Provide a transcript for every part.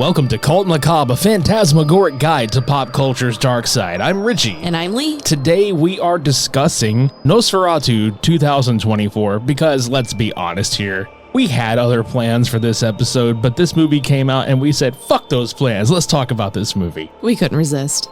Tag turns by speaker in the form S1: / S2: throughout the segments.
S1: Welcome to Cult Macabre, a phantasmagoric guide to pop culture's dark side. I'm Richie.
S2: And I'm Lee.
S1: Today we are discussing Nosferatu 2024 because, let's be honest here, we had other plans for this episode, but this movie came out and we said, fuck those plans, let's talk about this movie.
S2: We couldn't resist.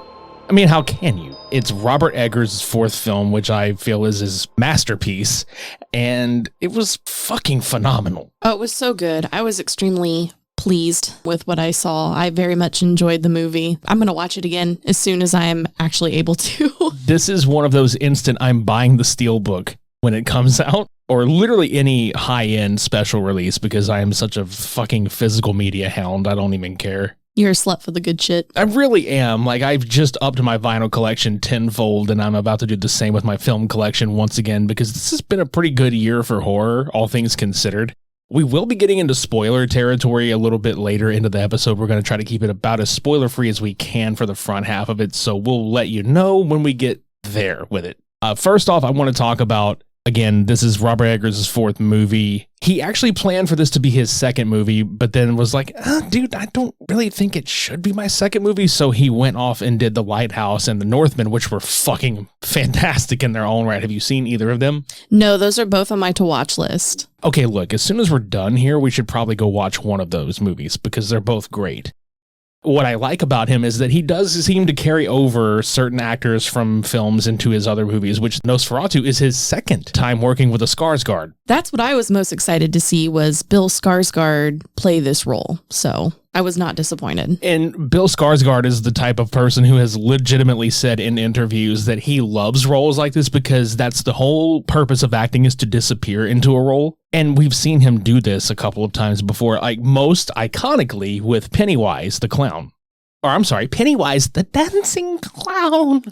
S1: I mean, how can you? It's Robert Eggers' fourth film, which I feel is his masterpiece, and it was fucking phenomenal.
S2: Oh, it was so good. I was extremely pleased with what I saw. I very much enjoyed the movie. I'm going to watch it again as soon as I am actually able to.
S1: This is one of those instant I'm buying the Steelbook when it comes out, or literally any high-end special release, because I am such a fucking physical media hound. I don't even care.
S2: You're a slut for the good shit.
S1: I really am. Like, I've just upped my vinyl collection tenfold, and I'm about to do the same with my film collection once again, because this has been a pretty good year for horror, all things considered. We will be getting into spoiler territory a little bit later into the episode. We're going to try to keep it about as spoiler-free as we can for the front half of it, so we'll let you know when we get there with it. First off, I want to talk about, again, this is Robert Eggers' fourth movie. He actually planned for this to be his second movie, but then was like, dude, I don't really think it should be my second movie. So he went off and did The Lighthouse and The Northman, which were fucking fantastic in their own right. Have you seen either of them?
S2: No, those are both on my to-watch list.
S1: Okay, look, as soon as we're done here, we should probably go watch one of those movies because they're both great. What I like about him is that he does seem to carry over certain actors from films into his other movies, which Nosferatu is his second time working with a Skarsgård.
S2: That's what I was most excited to see, was Bill Skarsgård play this role. So I was not disappointed.
S1: And Bill Skarsgård is the type of person who has legitimately said in interviews that he loves roles like this because that's the whole purpose of acting, is to disappear into a role. And we've seen him do this a couple of times before, like most iconically with Pennywise the Clown. Or I'm sorry, Pennywise the Dancing Clown.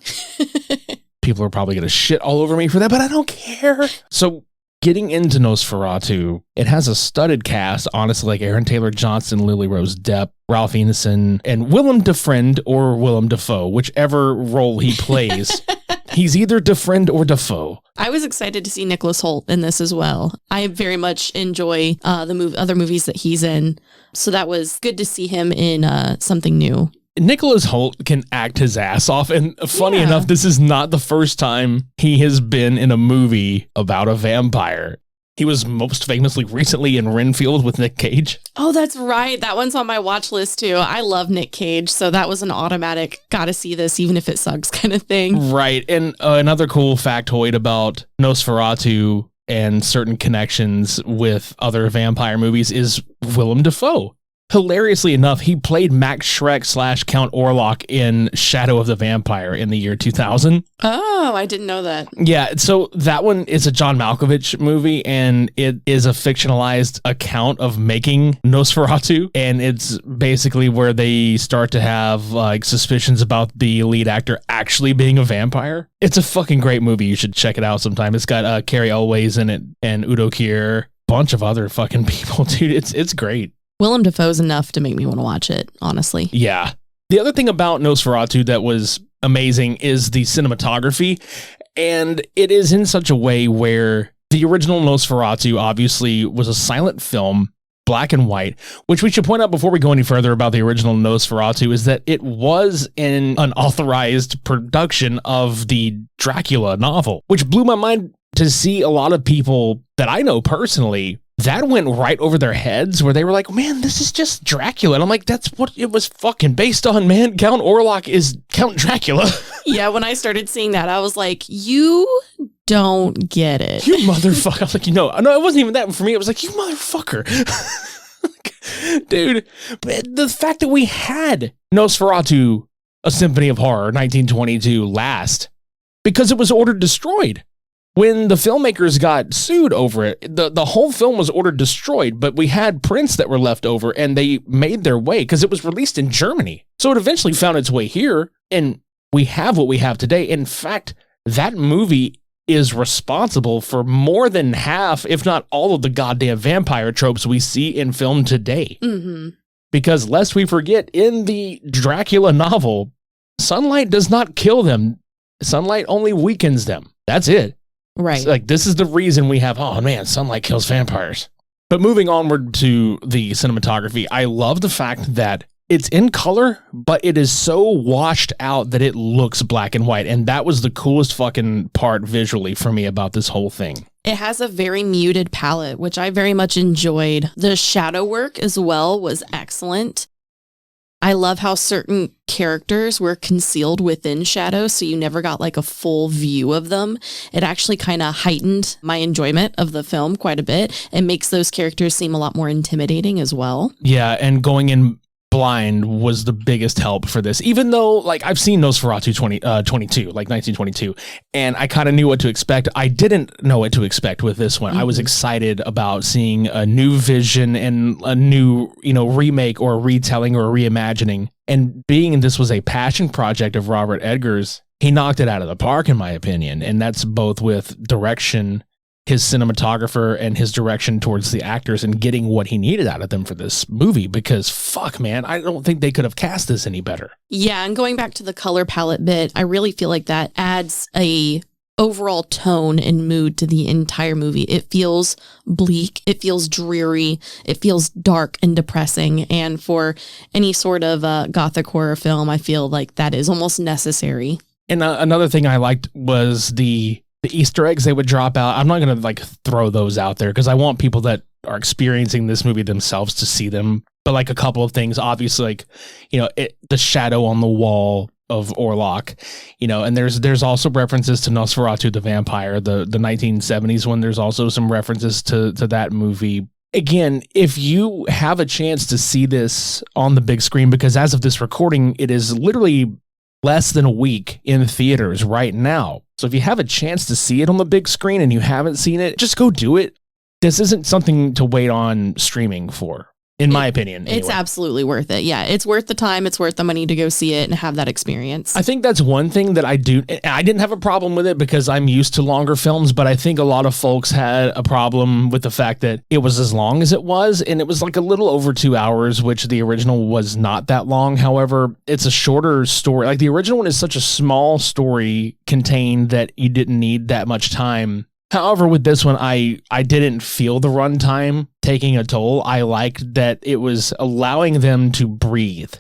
S1: People are probably going to shit all over me for that, but I don't care. So getting into Nosferatu, it has a studded cast, honestly, like Aaron Taylor-Johnson, Lily Rose Depp, Ralph Ineson, and Willem Dafoe or Willem Dafoe, whichever role he plays. He's either Defriend or Dafoe.
S2: I was excited to see Nicholas Hoult in this as well. I very much enjoy the other movies that he's in, so that was good to see him in something new.
S1: Nicholas Hoult can act his ass off, and funny enough, this is not the first time he has been in a movie about a vampire. He was most famously recently in Renfield with Nick Cage.
S2: Oh, that's right. That one's on my watch list too. I love Nick Cage, so that was an automatic gotta see this even if it sucks kind of thing. Right.
S1: And another cool factoid about Nosferatu and certain connections with other vampire movies is Willem Dafoe. Hilariously enough, he played Max Schreck / Count Orlok in Shadow of the Vampire in the year 2000.
S2: Oh, I didn't know that.
S1: Yeah, so that one is a John Malkovich movie, and it is a fictionalized account of making Nosferatu, and it's basically where they start to have like suspicions about the lead actor actually being a vampire. It's a fucking great movie. You should check it out sometime. It's got Carrie Elways in it and Udo Kier, bunch of other fucking people, dude. It's great.
S2: Willem Dafoe's enough to make me want to watch it, honestly.
S1: Yeah. The other thing about Nosferatu that was amazing is the cinematography, and it is in such a way where the original Nosferatu obviously was a silent film, black and white, which we should point out before we go any further about the original Nosferatu is that it was in an authorized production of the Dracula novel, which blew my mind to see a lot of people that I know personally. That went right over their heads where they were like, man, this is just Dracula. And I'm like, that's what it was fucking based on, man. Count Orlok is Count Dracula.
S2: Yeah, when I started seeing that, I was like, you don't get it.
S1: You motherfucker. I was like, no, it wasn't even that for me. It was like, you motherfucker. Dude, but the fact that we had Nosferatu, A Symphony of Horror, 1922 last, because it was ordered destroyed. When the filmmakers got sued over it, the whole film was ordered destroyed, but we had prints that were left over and they made their way because it was released in Germany. So it eventually found its way here and we have what we have today. In fact, that movie is responsible for more than half, if not all of the goddamn vampire tropes we see in film today.
S2: Mm-hmm.
S1: Because lest we forget, in the Dracula novel, sunlight does not kill them. Sunlight only weakens them. That's it.
S2: Right.
S1: It's like, this is the reason we have, oh man, sunlight kills vampires. But moving onward to the cinematography, I love the fact that It's in color, but it is so washed out that it looks black and white. And that was the coolest fucking part visually for me about this whole thing.
S2: It has a very muted palette, which I very much enjoyed. The shadow work as well was excellent. I love how certain characters were concealed within shadows, so you never got like a full view of them. It actually kind of heightened my enjoyment of the film quite a bit. It makes those characters seem a lot more intimidating as well.
S1: Yeah, and going in blind was the biggest help for this, even though like I've seen Nosferatu 1922, and I kind of knew what to expect. I didn't know what to expect with this one. I was excited about seeing a new vision and a new, remake or retelling or reimagining, and being this was a passion project of Robert Eggers, he knocked it out of the park in my opinion. And that's both with direction, his cinematographer, and his direction towards the actors, and getting what he needed out of them for this movie, because fuck man, I don't think they could have cast this any better.
S2: Yeah, and going back to the color palette bit, I really feel like that adds a overall tone and mood to the entire movie. It feels bleak, it feels dreary, it feels dark and depressing, and for any sort of gothic horror film, I feel like that is almost necessary.
S1: And another thing I liked was the Easter eggs they would drop out. I'm not going to like throw those out there because I want people that are experiencing this movie themselves to see them. But like a couple of things, obviously, like, the shadow on the wall of Orlok, and there's also references to Nosferatu the vampire, the 1970s one. There's also some references to that movie. Again, if you have a chance to see this on the big screen, because as of this recording, it is literally less than a week in theaters right now. So if you have a chance to see it on the big screen and you haven't seen it, just go do it. This isn't something to wait on streaming for, in my opinion. Anyway.
S2: It's absolutely worth it. Yeah, it's worth the time. It's worth the money to go see it and have that experience.
S1: I think that's one thing that I do. I didn't have a problem with it because I'm used to longer films, but I think a lot of folks had a problem with the fact that it was as long as it was, and it was like a little over 2 hours, which the original was not that long. However, it's a shorter story. Like the original one is such a small story contained that you didn't need that much time. However, with this one, I didn't feel the runtime taking a toll. I liked that it was allowing them to breathe.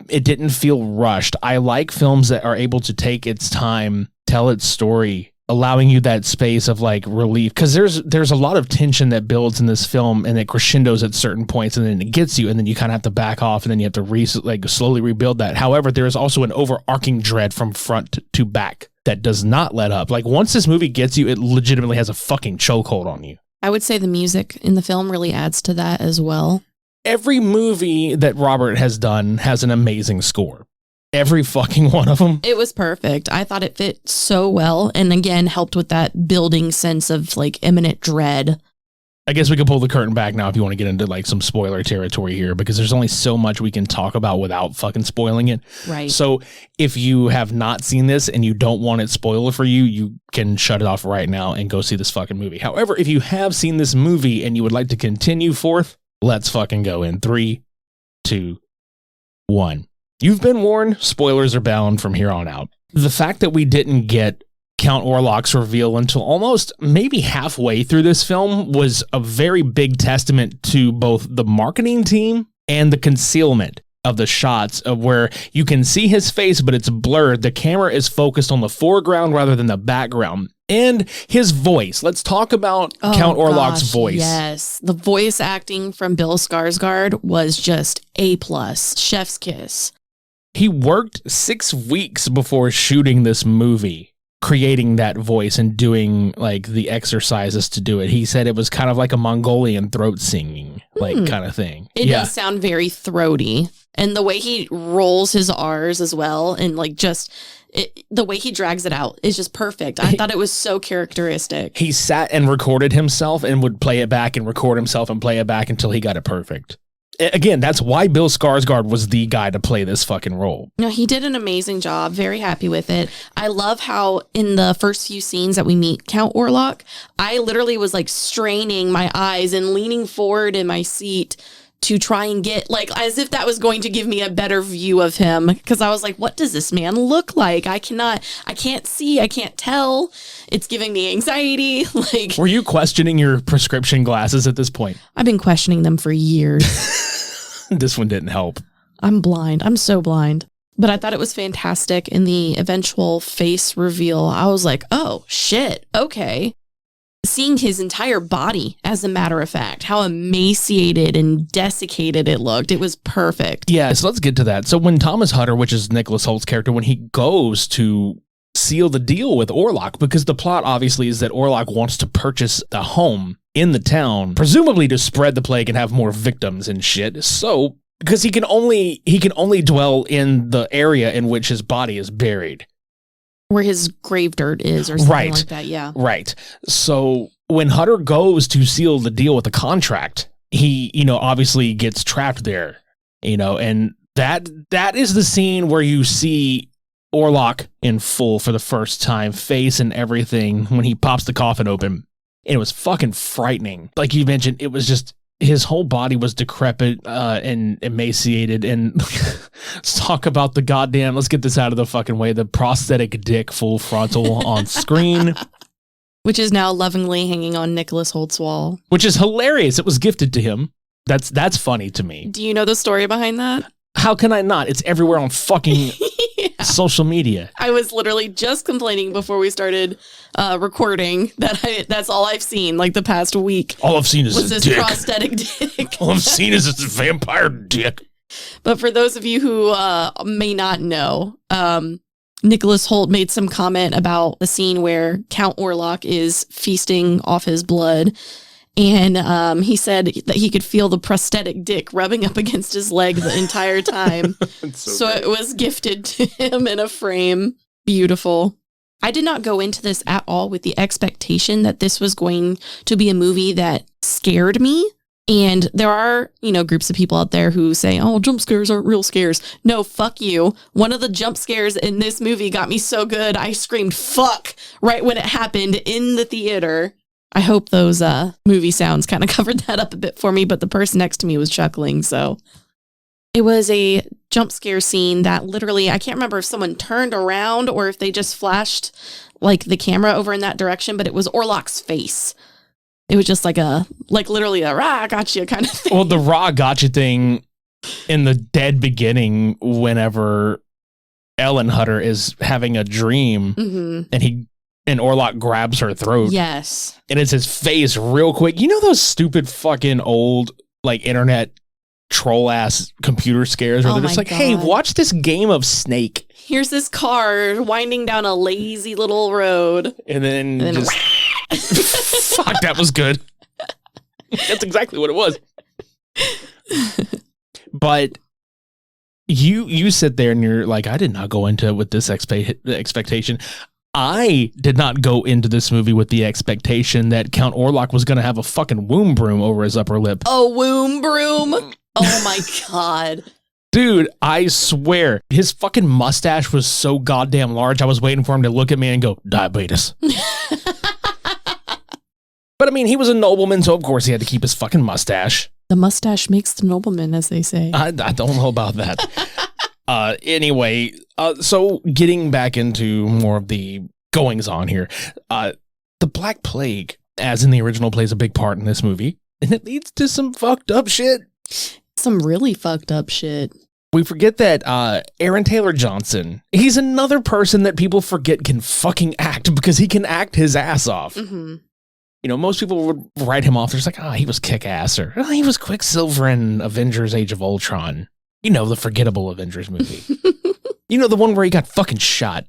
S1: It didn't feel rushed. I like films that are able to take its time, tell its story, allowing you that space of like relief. Because there's a lot of tension that builds in this film, and it crescendos at certain points, and then it gets you, and then you kind of have to back off, and then you have to slowly rebuild that. However, there is also an overarching dread from front to back that does not let up. Like once this movie gets you, it legitimately has a fucking chokehold on you.
S2: I would say the music in the film really adds to that as well.
S1: Every movie that Robert has done has an amazing score. Every fucking one of them.
S2: It was perfect. I thought it fit so well, and again helped with that building sense of like imminent dread.
S1: I guess we could pull the curtain back now if you want to get into like some spoiler territory here, because there's only so much we can talk about without fucking spoiling it.
S2: Right.
S1: So if you have not seen this and you don't want it spoiled for you, you can shut it off right now and go see this fucking movie. However, if you have seen this movie and you would like to continue forth, let's fucking go in 3, 2, 1. You've been warned. Spoilers are bound from here on out. The fact that we didn't get Count Orlok's reveal until almost maybe halfway through this film was a very big testament to both the marketing team and the concealment of the shots, of where you can see his face, but it's blurred. The camera is focused on the foreground rather than the background. And his voice. Let's talk about Count Orlok's voice.
S2: Yes. The voice acting from Bill Skarsgård was just A+, chef's kiss.
S1: He worked 6 weeks before shooting this movie, creating that voice and doing like the exercises to do it. He said it was kind of like a Mongolian throat singing kind of thing.
S2: It does sound very throaty, and the way he rolls his R's as well, and like the way he drags it out is just perfect. I thought it was so characteristic.
S1: He sat and recorded himself and would play it back and record himself and play it back until he got it perfect. Again, that's why Bill Skarsgård was the guy to play this fucking role.
S2: No, he did an amazing job. Very happy with it. I love how in the first few scenes that we meet Count Orlok, I literally was like straining my eyes and leaning forward in my seat to try and get like as if that was going to give me a better view of him, because I was like, what does this man look like? I can't see, I can't tell. It's giving me anxiety. Like,
S1: were you questioning your prescription glasses at this point?
S2: I've been questioning them for years.
S1: This one didn't help.
S2: I'm blind. I'm so blind. But I thought it was fantastic in the eventual face reveal. I was like, oh, shit. Okay. Seeing his entire body, as a matter of fact, how emaciated and desiccated it looked. It was perfect.
S1: Yeah, so let's get to that. So when Thomas Hutter, which is Nicholas Holt's character, when he goes to seal the deal with Orlok, because the plot obviously is that Orlok wants to purchase a home in the town, presumably to spread the plague and have more victims and shit. So because he can only dwell in the area in which his body is buried,
S2: where his grave dirt is, or something like that. Yeah,
S1: right. So when Hutter goes to seal the deal with the contract, he obviously gets trapped there, and that is the scene where you see Orlok in full for the first time, face and everything, when he pops the coffin open. And it was fucking frightening. Like you mentioned, it was just, his whole body was decrepit and emaciated. And let's talk about let's get this out of the fucking way, the prosthetic dick full frontal on screen.
S2: Which is now lovingly hanging on Nicholas Holt's wall.
S1: Which is hilarious. It was gifted to him. That's funny to me.
S2: Do you know the story behind that?
S1: How can I not? It's everywhere on fucking social media.
S2: I was literally just complaining before we started recording that that's all I've seen like the past week.
S1: All I've seen is
S2: this
S1: dick.
S2: Prosthetic dick.
S1: All I've seen is this vampire dick.
S2: But for those of you who may not know, Nicholas Holt made some comment about the scene where Count Orlok is feasting off his blood. And he said that he could feel the prosthetic dick rubbing up against his leg the entire time. so it was gifted to him in a frame. Beautiful. I did not go into this at all with the expectation that this was going to be a movie that scared me. And there are, groups of people out there who say, oh, jump scares aren't real scares. No, fuck you. One of the jump scares in this movie got me so good, I screamed fuck right when it happened in the theater. I hope those movie sounds kind of covered that up a bit for me, but the person next to me was chuckling, so. It was a jump scare scene that literally, I can't remember if someone turned around or if they just flashed like the camera over in that direction, but it was Orlok's face. It was just like literally a rah, gotcha kind of thing.
S1: Well, the rah, gotcha thing in the dead beginning, whenever Ellen Hutter is having a dream and Orlok grabs her throat.
S2: Yes.
S1: And it's his face real quick. You know those stupid fucking old, like, internet troll-ass computer scares where they're just like, God. Hey, watch this game of Snake.
S2: Here's this car winding down a lazy little road.
S1: And then just... Fuck, that was good. That's exactly what it was. But you sit there and you're like, I did not go into it with this expectation. I did not go into this movie with the expectation that Count Orlok was going to have a fucking womb broom over his upper lip.
S2: A womb broom? Oh my God.
S1: Dude, I swear, his fucking mustache was so goddamn large, I was waiting for him to look at me and go, diabetes. But I mean, he was a nobleman, so of course he had to keep his fucking mustache.
S2: The mustache makes the nobleman, as they say.
S1: I don't know about that. Anyway, so getting back into more of the goings on here, the Black Plague, as in the original, plays a big part in this movie, and it leads to some fucked up shit.
S2: Some really fucked up shit.
S1: We forget that Aaron Taylor Johnson, he's another person that people forget can fucking act, because he can act his ass off. Mm-hmm. Most people would write him off. They're just like, he was Kick-Ass, or he was Quicksilver in Avengers Age of Ultron. The forgettable Avengers movie. The one where he got fucking shot.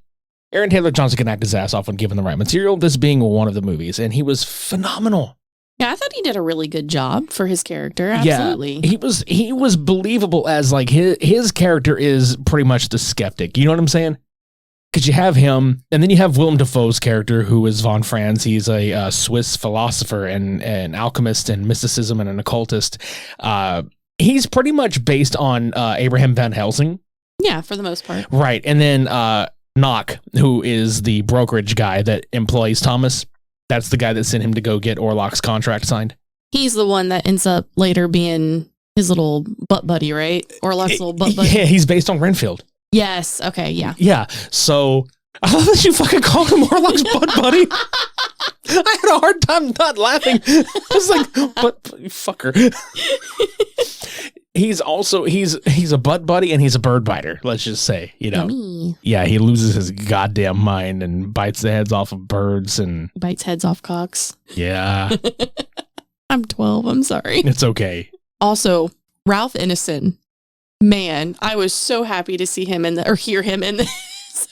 S1: Aaron Taylor Johnson can act his ass off when given the right material, this being one of the movies, and he was phenomenal.
S2: Yeah, I thought he did a really good job for his character. Absolutely.
S1: Yeah, he was believable as, like, his character is pretty much the skeptic. You know what I'm saying? Because you have him, and then you have Willem Dafoe's character, who is Von Franz. He's a Swiss philosopher and an alchemist and mysticism and an occultist. He's pretty much based on Abraham Van Helsing.
S2: Yeah, for the most part.
S1: Right. And then Knock, who is the brokerage guy that employs Thomas. That's the guy that sent him to go get Orlok's contract signed. He's
S2: the one that ends up later being his little butt buddy, right? Orlok's little butt buddy.
S1: Yeah, he's based on Renfield.
S2: Yes. Okay. Yeah.
S1: Yeah. So I love that you fucking called him Orlok's butt buddy. I had a hard time not laughing. I was like, but fucker. He's also he's a butt buddy and he's a bird biter. Let's just say,
S2: Yummy.
S1: Yeah, he loses his goddamn mind and bites the heads off of birds and
S2: bites heads off cocks.
S1: Yeah.
S2: I'm 12. I'm sorry.
S1: It's okay.
S2: Also, Ralph Ineson. Man, I was so happy to see him or hear him in this.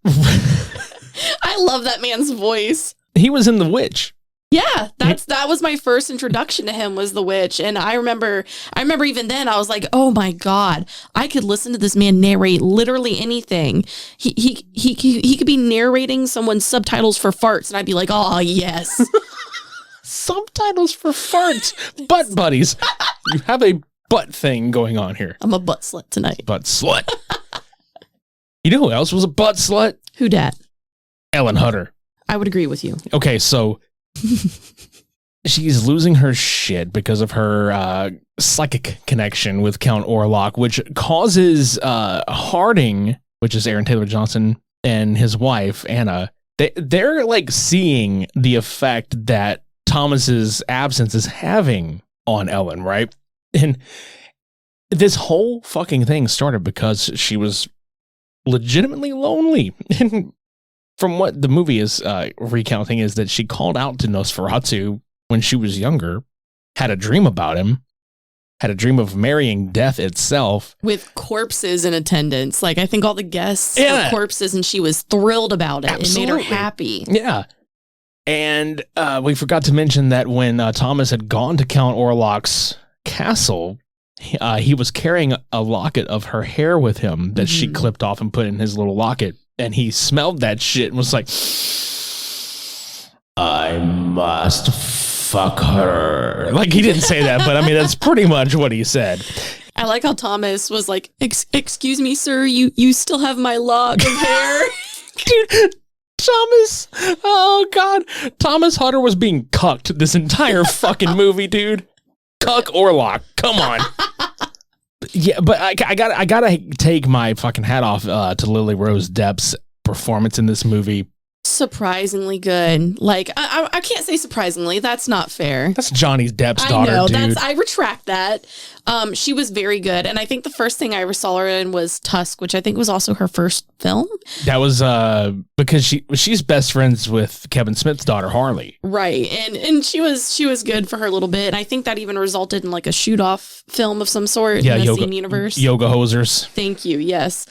S2: I love that man's voice.
S1: He was in The Witch.
S2: Yeah, that was my first introduction to him, was The Witch. And I remember even then I was like, oh my God, I could listen to this man narrate literally anything. He could be narrating someone's subtitles for farts and I'd be like, oh yes.
S1: Subtitles for farts. Butt buddies. You have a butt thing going on here.
S2: I'm a butt slut tonight.
S1: Butt slut. You know who else was a butt slut?
S2: Who dat?
S1: Ellen Hutter.
S2: I would agree with you.
S1: Okay, so she's losing her shit because of her psychic connection with Count Orlok, which causes Harding, which is Aaron Taylor Johnson, and his wife, Anna, they're like seeing the effect that Thomas's absence is having on Ellen, right? And this whole fucking thing started because she was legitimately lonely. And from what the movie is recounting is that she called out to Nosferatu when she was younger, had a dream about him, had a dream of marrying death itself. With
S2: corpses in attendance. Like, I think all the guests were corpses, and she was thrilled about it.
S1: Absolutely.
S2: It made her happy.
S1: Yeah. And we forgot to mention that when Thomas had gone to Count Orlok's castle, he was carrying a locket of her hair with him that she clipped off and put in his little locket. And he smelled that shit and was like, I must fuck her. Like, he didn't say that, but I mean, that's pretty much what he said.
S2: I like how Thomas was like, excuse me, sir, you still have my lock of hair.
S1: Dude, Thomas, oh God. Thomas Hutter was being cucked this entire fucking movie, dude. Cuck Orlok, come on. Yeah, but I gotta take my fucking hat off to Lily Rose Depp's performance in this movie.
S2: Surprisingly good. Like, I can't say surprisingly. That's not fair.
S1: That's Johnny Depp's daughter,
S2: I know,
S1: dude.
S2: I retract that. She was very good. And I think the first thing I ever saw her in was Tusk, which I think was also her first film.
S1: That was because she's best friends with Kevin Smith's daughter, Harley.
S2: Right. And she was good for her little bit. And I think that even resulted in like a shoot-off film of some sort in the same universe.
S1: Yoga Hosers.
S2: Thank you. Yes.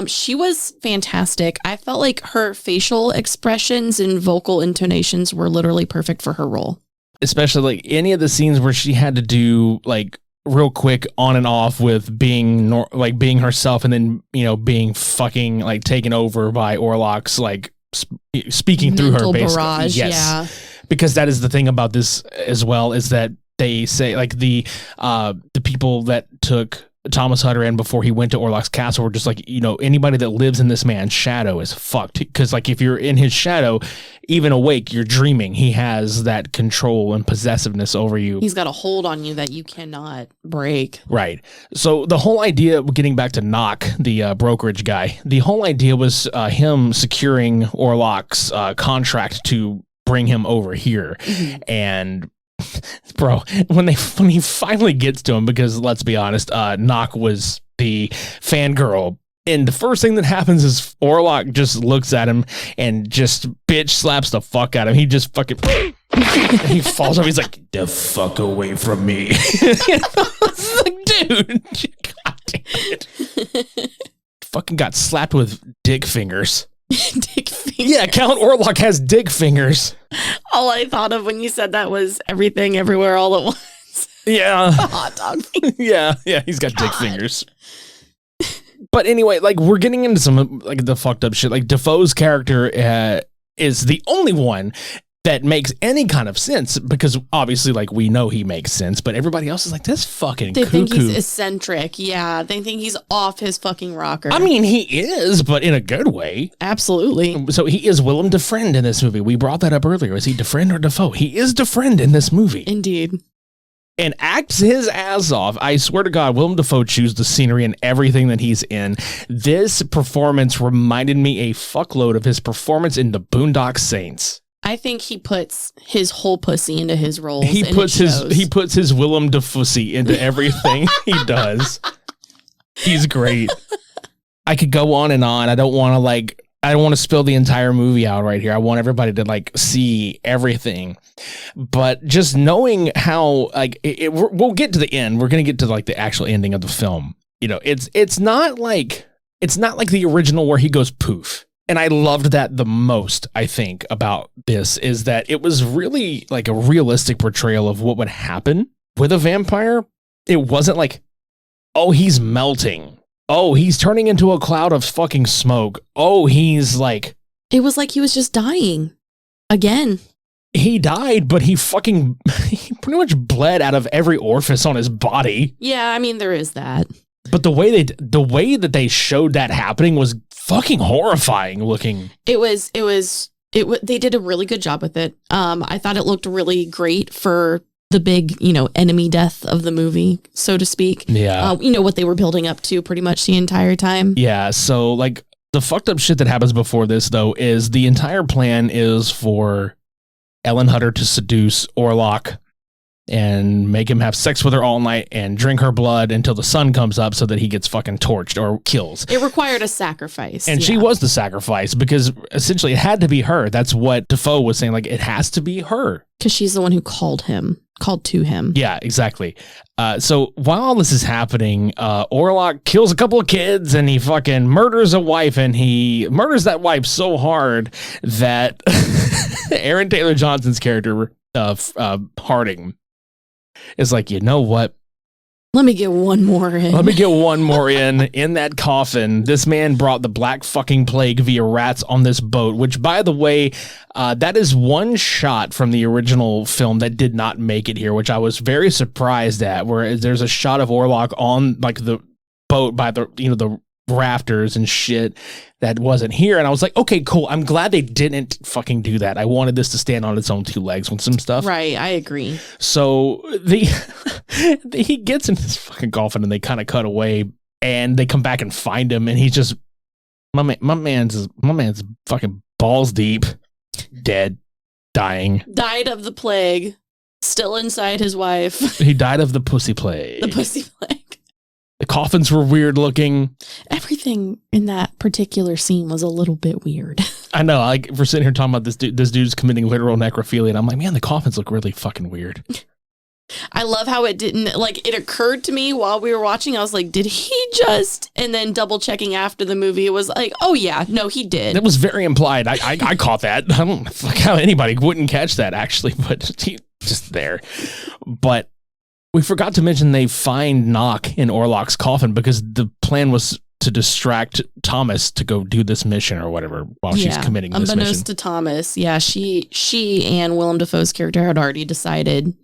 S2: She was fantastic. I felt like her facial expressions and vocal intonations were literally perfect for her role.
S1: Especially like any of the scenes where she had to do like real quick on and off with being being herself and then, being fucking like taken over by Orlok's like speaking through her basically.
S2: Barrage,
S1: yes.
S2: Yeah.
S1: Because that is the thing about this as well, is that they say like the people that took Thomas Hutter in before he went to Orlok's castle were just like, anybody that lives in this man's shadow is fucked. Because like if you're in his shadow, even awake, you're dreaming. He has that control and possessiveness over you.
S2: He's got a hold on you that you cannot break.
S1: Right. So the whole idea, getting back to Knock, the brokerage guy, the whole idea was him securing Orlok's contract to bring him over here. Mm-hmm. And bro, when he finally gets to him, because let's be honest, Knock was the fangirl, and the first thing that happens is Orlok just looks at him and just bitch slaps the fuck out of him. He just fucking and he falls over. He's like, "The fuck away from me!" It's like, dude, God damn it! Fucking got slapped with dick fingers.
S2: Dick fingers.
S1: Yeah, Count Orlok has dick fingers.
S2: All I thought of when you said that was Everything Everywhere All at Once.
S1: Yeah.
S2: Hot dog fingers.
S1: Yeah, he's got dick fingers. But anyway, like, we're getting into some like the fucked up shit. Like, Defoe's character is the only one that makes any kind of sense, because obviously, like, we know he makes sense, but everybody else is like, this fucking
S2: They
S1: cuckoo.
S2: think he's eccentric. Yeah, they think he's off his fucking rocker.
S1: I mean, he is, but in a good way.
S2: Absolutely.
S1: So he is Willem Dafoe in this movie. We brought that up earlier. Is he Dafoe or Defoe? He is Dafoe in this movie.
S2: Indeed.
S1: And acts his ass off. I swear to God, Willem Dafoe chews the scenery and everything that he's in. This performance reminded me a fuckload of his performance in The Boondock Saints.
S2: I think he puts his whole pussy into his roles.
S1: He puts his Willem Dafoe into everything he does. He's great. I could go on and on. I don't want to spill the entire movie out right here. I want everybody to like see everything. But just knowing how like we'll get to the end. We're going to get to like the actual ending of the film. You know, it's not like the original where he goes poof. And I loved that the most, I think, about this is that it was really like a realistic portrayal of what would happen with a vampire. It wasn't like, oh, he's melting. Oh, he's turning into a cloud of fucking smoke. Oh, he's like...
S2: It was like he was just dying. Again.
S1: He died, but he pretty much bled out of every orifice on his body.
S2: Yeah, I mean, there is that.
S1: But the way that they showed that happening was fucking horrifying looking.
S2: They did a really good job with it. I thought it looked really great for the big, enemy death of the movie, so to speak.
S1: Yeah.
S2: What they were building up to pretty much the entire time.
S1: Yeah. So like the fucked up shit that happens before this though is the entire plan is for Ellen Hutter to seduce Orlok and make him have sex with her all night and drink her blood until the sun comes up so that he gets fucking torched or kills.
S2: It required a sacrifice.
S1: And she was the sacrifice because essentially it had to be her. That's what Defoe was saying. Like, it has to be her.
S2: Because she's the one who called to him.
S1: Yeah, exactly. So while all this is happening, Orlok kills a couple of kids and he fucking murders a wife, and he murders that wife so hard that Aaron Taylor Johnson's character, Harding, is like, you know what?
S2: Let me get one more in.
S1: In that coffin. This man brought the black fucking plague via rats on this boat, which, by the way, that is one shot from the original film that did not make it here, which I was very surprised at, where there's a shot of Orlok on like the boat by the rafters and shit that wasn't here. And I was like, okay, cool. I'm glad they didn't fucking do that. I wanted this to stand on its own two legs with some stuff.
S2: Right. I agree.
S1: So he gets in this fucking coffin and they kind of cut away and they come back and find him. And he's just, my man's fucking balls deep, dead, dying.
S2: Died of the plague, still inside his wife.
S1: He died of the pussy plague.
S2: The pussy plague.
S1: The coffins were weird looking.
S2: Everything in that particular scene was a little bit weird. I
S1: know. Like, we're sitting here talking about this dude's committing literal necrophilia, and I'm like, man, the coffins look really fucking weird.
S2: I love how it didn't, like, it occurred to me while we were watching. I was like, did he just? And then double checking after the movie, it was like, oh yeah, no, he did.
S1: It was very implied. I caught that. I don't know how anybody wouldn't catch that, actually, but he just there. But we forgot to mention they find Knock in Orlok's coffin because the plan was to distract Thomas to go do this mission or whatever while she's committing this mission.
S2: Unbeknownst to Thomas, yeah, she and Willem Dafoe's character had already decided,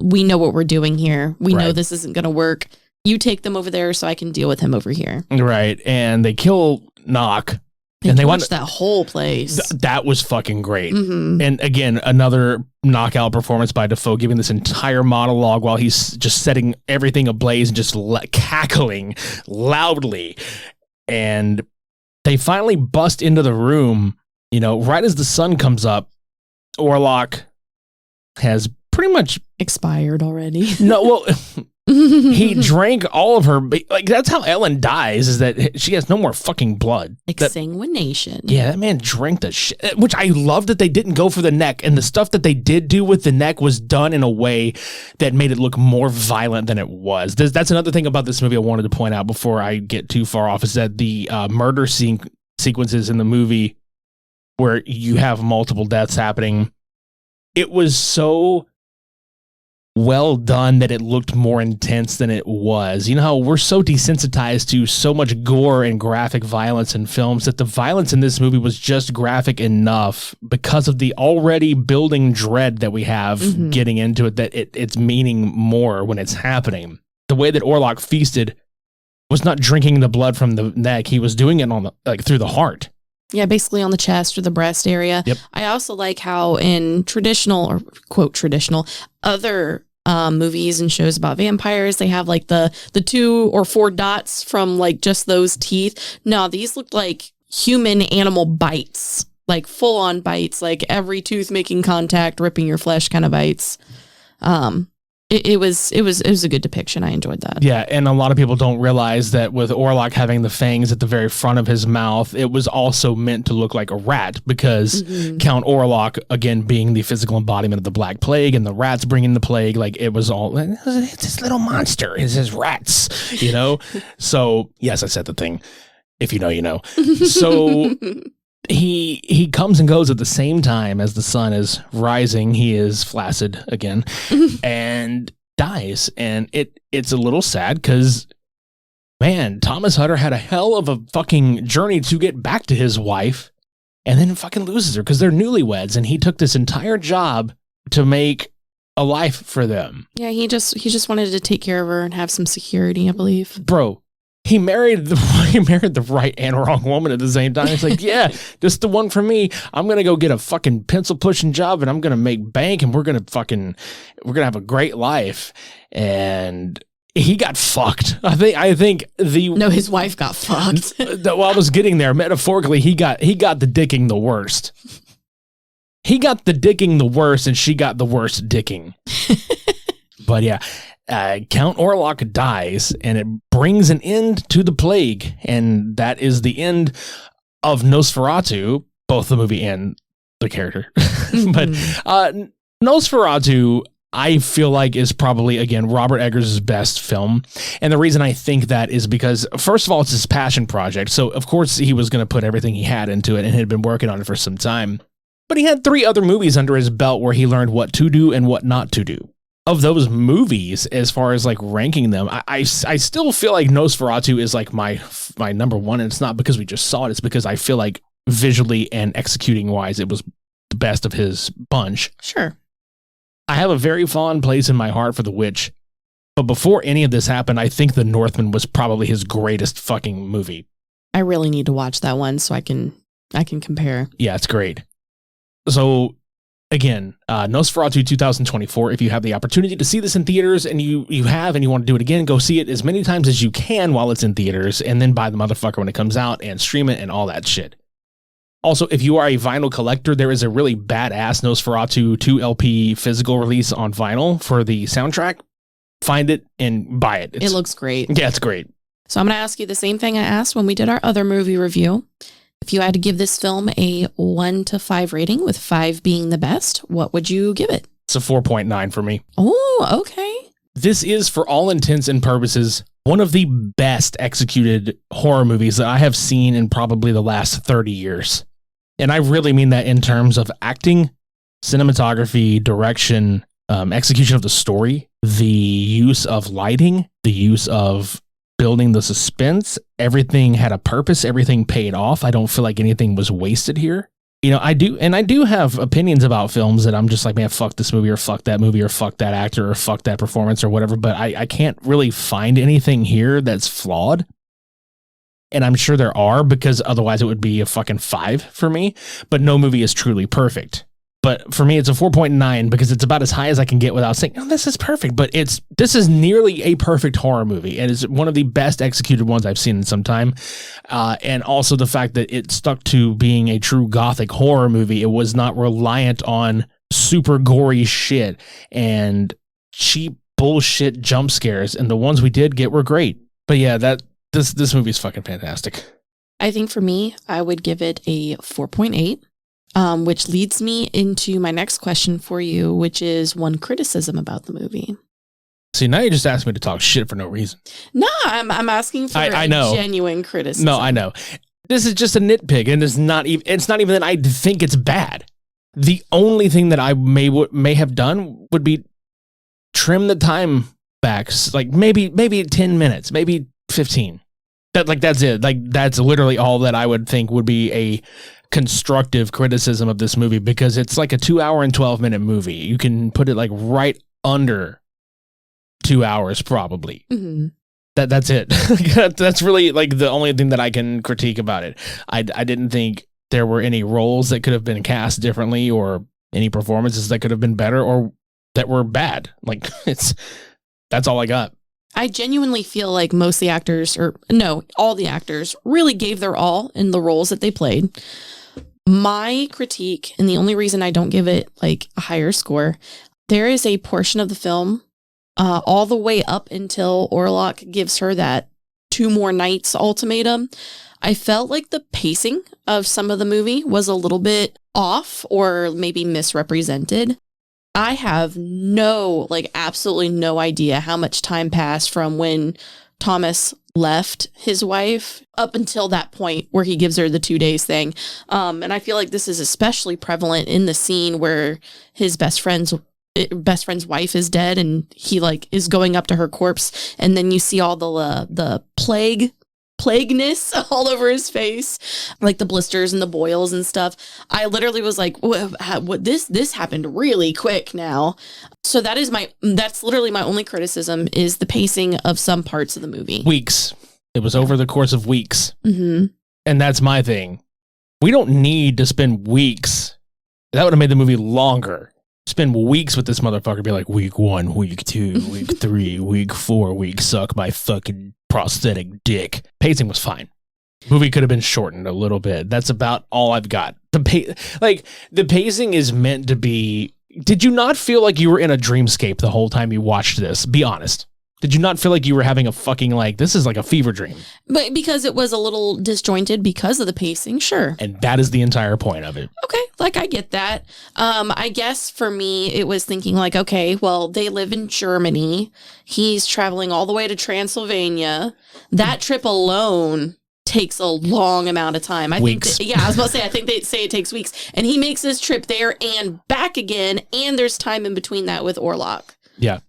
S2: we know what we're doing here. We know this isn't going to work. You take them over there so I can deal with him over here. Right, and they kill Knock. They watched that whole place.
S1: That was fucking great. Mm-hmm. And again, another knockout performance by Defoe, giving this entire monologue while he's just setting everything ablaze and just cackling loudly. And they finally bust into the room, right as the sun comes up. Orlok has pretty much
S2: expired already.
S1: No, well, he drank all of her. Like, that's how Ellen dies, is that she has no more fucking blood.
S2: Exsanguination.
S1: Yeah, that man drank the shit. Which I love that they didn't go for the neck. And the stuff that they did do with the neck was done in a way that made it look more violent than it was. That's another thing about this movie I wanted to point out before I get too far off, is that the murder sequences in the movie where you have multiple deaths happening, it was so well done that it looked more intense than it was. You know how we're so desensitized to so much gore and graphic violence in films that the violence in this movie was just graphic enough because of the already building dread that we have getting into it, that it's meaning more when it's happening. The way that Orlok feasted was not drinking the blood from the neck. He was doing it on through the heart.
S2: Yeah, basically on the chest or the breast area.
S1: Yep.
S2: I also like how in traditional, or quote traditional, other movies and shows about vampires, they have like the 2 or 4 dots from like just those teeth. No, these looked like human animal bites. like full on bites, like every tooth making contact, ripping your flesh kind of bites. It was a good depiction. I enjoyed that.
S1: Yeah, and a lot of people don't realize that with Orlok having the fangs at the very front of his mouth, it was also meant to look like a rat because Count Orlok, again, being the physical embodiment of the Black Plague and the rats bringing the plague, like it was all, it's this little monster, it's his rats, you know? So, yes, I said the thing. If you know, you know. So he comes and goes at the same time as the sun is rising. He is flaccid again and dies. And it's a little sad because, man, Thomas Hutter had a hell of a fucking journey to get back to his wife and then fucking loses her because they're newlyweds. And he took this entire job to make a life for them.
S2: Yeah, he just wanted to take care of her and have some security, I believe.
S1: Bro. He married the right and wrong woman at the same time. It's like, yeah, this is the one for me. I'm going to go get a fucking pencil pushing job and I'm going to make bank and we're going to have a great life. And he got fucked. I think
S2: his wife got fucked.
S1: While I was getting there, metaphorically, he got the dicking the worst. He got the dicking the worst and she got the worst dicking. But yeah. Count Orlok dies, and it brings an end to the plague, and that is the end of Nosferatu, both the movie and the character. But Nosferatu, I feel like, is probably, again, Robert Eggers' best film. And the reason I think that is because, first of all, it's his passion project. So, of course, he was going to put everything he had into it and had been working on it for some time. But he had 3 other movies under his belt where he learned what to do and what not to do. Of those movies, as far as like ranking them, I still feel like Nosferatu is like my number one, and it's not because we just saw it. It's because I feel like visually and executing wise, it was the best of his bunch.
S2: Sure.
S1: I have a very fond place in my heart for The Witch, but before any of this happened, I think The Northman was probably his greatest fucking movie.
S2: I really need to watch that one so I can compare.
S1: Yeah, it's great. So, again, Nosferatu 2024, if you have the opportunity to see this in theaters and you want to do it again, go see it as many times as you can while it's in theaters and then buy the motherfucker when it comes out and stream it and all that shit. Also, if you are a vinyl collector, there is a really badass Nosferatu 2 LP physical release on vinyl for the soundtrack. Find it and buy it.
S2: It looks great.
S1: Yeah, it's great.
S2: So I'm going to ask you the same thing I asked when we did our other movie review. If you had to give this film a 1 to 5 rating, with 5 being the best, what would you give it?
S1: It's a 4.9 for me.
S2: Oh, okay.
S1: This is, for all intents and purposes, one of the best executed horror movies that I have seen in probably the last 30 years. And I really mean that in terms of acting, cinematography, direction, execution of the story, the use of lighting, the use of building the suspense. Everything had a purpose. Everything paid off. I don't feel like anything was wasted here. You know, I do have opinions about films that I'm just like, man, fuck this movie or fuck that movie or fuck that actor or fuck that performance or whatever. But I can't really find anything here that's flawed. And I'm sure there are, because otherwise it would be a fucking 5 for me. But no movie is truly perfect. But for me, it's a 4.9 because it's about as high as I can get without saying, oh, this is perfect. But this is nearly a perfect horror movie. And it's one of the best executed ones I've seen in some time. And also the fact that it stuck to being a true gothic horror movie. It was not reliant on super gory shit and cheap bullshit jump scares. And the ones we did get were great. But yeah, this movie is fucking fantastic.
S2: I think for me, I would give it a 4.8. Which leads me into my next question for you, which is one criticism about the movie.
S1: See, now you just asked me to talk shit for no reason.
S2: No, I'm asking for
S1: I know.
S2: Genuine criticism.
S1: No, I know. This is just a nitpick, and it's not even that I think it's bad. The only thing that I may have done would be trim the time back, like maybe 10 minutes, maybe 15. That's it. Like, that's literally all that I would think would be a constructive criticism of this movie, because it's like a 2 hour and 12-minute movie. You can put it like right under 2 hours, probably. Mm-hmm. That's it. That's really like the only thing that I can critique about it. I didn't think there were any roles that could have been cast differently, or any performances that could have been better, or that were bad. Like, that's all I got.
S2: I genuinely feel like all the actors really gave their all in the roles that they played. My critique, and the only reason I don't give it like a higher score, there is a portion of the film all the way up until Orlok gives her that 2 more nights ultimatum. I felt like the pacing of some of the movie was a little bit off or maybe misrepresented. I have absolutely no idea how much time passed from when Thomas left his wife up until that point where he gives her the 2 days thing. And I feel like this is especially prevalent in the scene where his best friend's wife is dead and he like is going up to her corpse, and then you see all the plagueness all over his face, like the blisters and the boils and stuff. I literally was like, what this happened really quick now. So that's literally my only criticism is the pacing of some parts of the movie.
S1: Weeks. It was over the course of weeks.
S2: Mm-hmm.
S1: And that's my thing. We don't need to spend weeks. That would have made the movie longer. Spend weeks with this motherfucker, be like, week 1, week 2, week 3, week 4, week suck my fucking prosthetic dick. Pacing was fine. Movie could have been shortened a little bit. That's about all I've got. The pacing is meant to be. Did you not feel like you were in a dreamscape the whole time you watched this? Be honest. Did you not feel like you were having a fucking this is like a fever dream? But
S2: because it was a little disjointed because of the pacing, sure.
S1: And that is the entire point of it.
S2: Okay, I get that. I guess for me, it was thinking okay, well, they live in Germany. He's traveling all the way to Transylvania. That trip alone takes a long amount of time.
S1: Weeks.
S2: I was about to say, I think they say it takes weeks. And he makes this trip there and back again, and there's time in between that with Orlok.
S1: Yeah.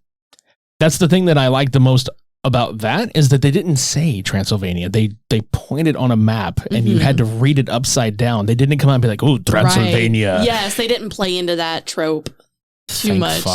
S1: That's the thing that I like the most about that is that they didn't say Transylvania. They pointed on a map and you had to read it upside down. They didn't come out and be like, oh, Transylvania.
S2: Right. Yes, they didn't play into that trope too much.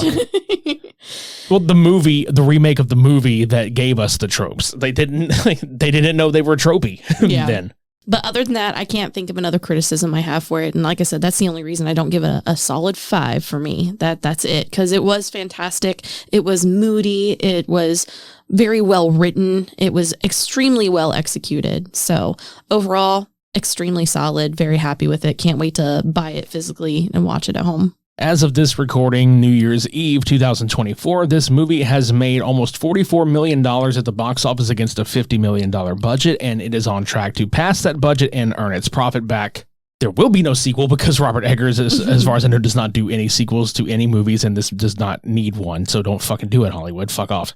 S1: Well, the remake of the movie that gave us the tropes, they didn't know they were tropey then.
S2: But other than that, I can't think of another criticism I have for it. And like I said, that's the only reason I don't give it a solid 5 for me. That's it. Because it was fantastic. It was moody. It was very well written. It was extremely well executed. So overall, extremely solid. Very happy with it. Can't wait to buy it physically and watch it at home.
S1: As of this recording, New Year's Eve 2024, this movie has made almost $44 million at the box office against a $50 million budget, and it is on track to pass that budget and earn its profit back. There will be no sequel because Robert Eggers, as far as I know, does not do any sequels to any movies, and this does not need one, so don't fucking do it, Hollywood. Fuck off.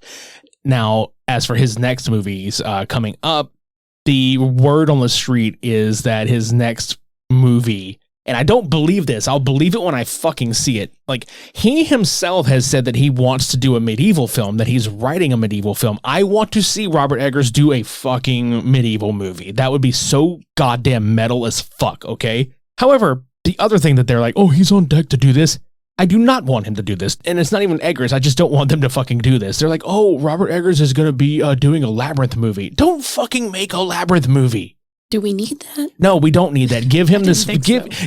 S1: Now, as for his next movies coming up, the word on the street is that his next movie, and I don't believe this, I'll believe it when I fucking see it. He himself has said that he wants to do a medieval film, that he's writing a medieval film. I want to see Robert Eggers do a fucking medieval movie. That would be so goddamn metal as fuck, okay? However, the other thing that they're like, oh, he's on deck to do this. I do not want him to do this. And it's not even Eggers. I just don't want them to fucking do this. They're like, oh, Robert Eggers is going to be doing a Labyrinth movie. Don't fucking make a Labyrinth movie.
S2: Do we need that?
S1: No, we don't need that. Give him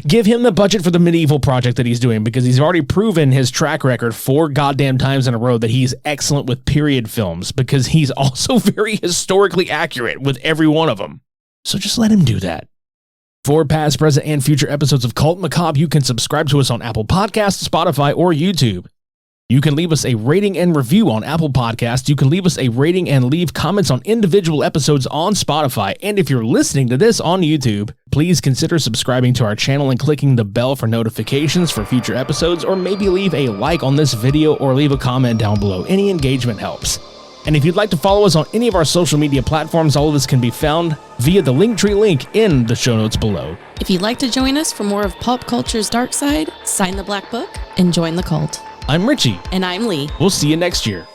S1: give him the budget for the medieval project that he's doing, because he's already proven his track record 4 goddamn times in a row that he's excellent with period films, because he's also very historically accurate with every one of them. So just let him do that. For past, present, and future episodes of Cult Macabre, you can subscribe to us on Apple Podcasts, Spotify, or YouTube. You can leave us a rating and review on Apple Podcasts. You can leave us a rating and leave comments on individual episodes on Spotify. And if you're listening to this on YouTube, please consider subscribing to our channel and clicking the bell for notifications for future episodes, or maybe leave a like on this video or leave a comment down below. Any engagement helps. And if you'd like to follow us on any of our social media platforms, all of this can be found via the Linktree link in the show notes below.
S2: If you'd like to join us for more of pop culture's dark side, sign the Black Book and join the cult.
S1: I'm Richie.
S2: And I'm Lee.
S1: We'll see you next year.